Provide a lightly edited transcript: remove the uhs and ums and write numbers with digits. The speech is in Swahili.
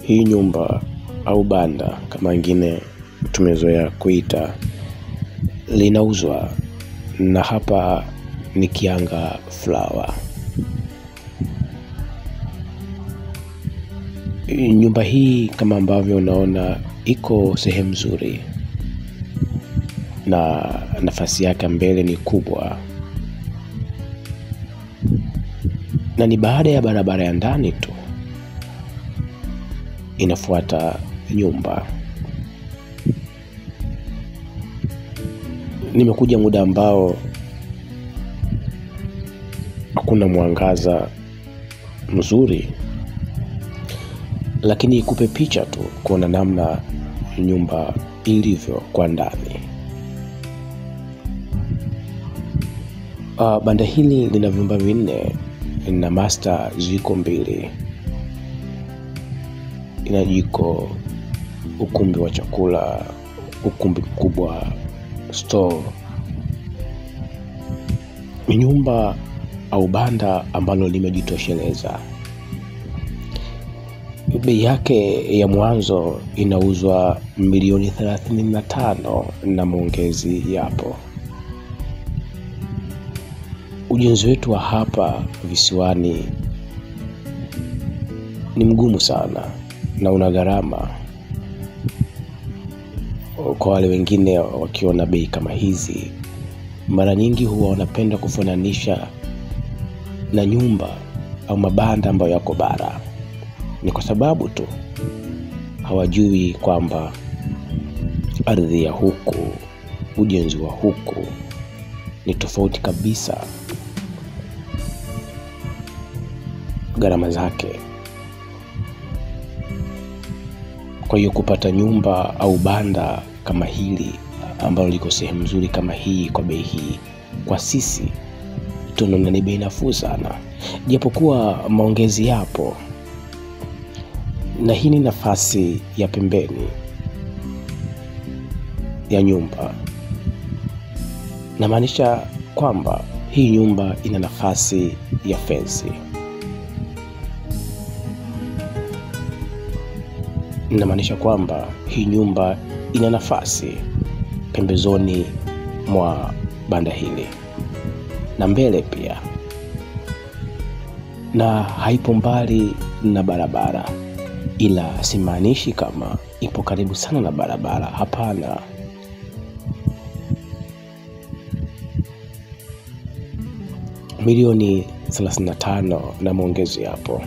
Hii nyumba au banda kama wengine tumezoea kuita linauzwa, na hapa ni Kianga Flower. Nyumba hii kama ambavyo unaona iko sehemu nzuri na nafasi yake mbele ni kubwa, na ni baada ya barabara ya ndani tu inafuata nyumba. Nimekuja muda ambao hakuna mwangaza mzuri, lakini ikupe picha tu kuona namna nyumba ilivyo kwa ndani. Banda hili lina vyumba 4 na master ziko 2. Ina jiko, ukumbi wa chakula, ukumbi mkubwa, store. Ni nyumba au banda ambalo limejitosheleza. Bei yake ya mwanzo inauzwa milioni 35 na maongezi yapo. Ujenzi wetu wa hapa visiwani ni mgumu sana na una gharama. Kwa wale wengine wakiona bei kama hizi, mara nyingi huwa wanapenda kufananisha na nyumba au mabanda ambayo yako bara. Ni kwa sababu tu hawajui kwamba ardhi ya huku, ujenzi wa huku ni tofauti kabisa, gharama zake. Kwa hiyo kupata nyumba au banda kama hili ambalo liko sehemu nzuri kama hii kwa bei hii, kwa sisi tunaona ni bei nafuu sana, japokuwa maongezi yapo. Na hii ni nafasi ya pembeni ya nyumba. Namaanisha kwamba hii nyumba ina nafasi ya fence. Namaanisha kwamba hii nyumba ina nafasi pembezoni mwa banda hili na mbele pia, na haipo mbali na barabara. Ila simaanishi kama ipo karibu sana na barabara, hapana. Milioni 35 na maongezi hapo.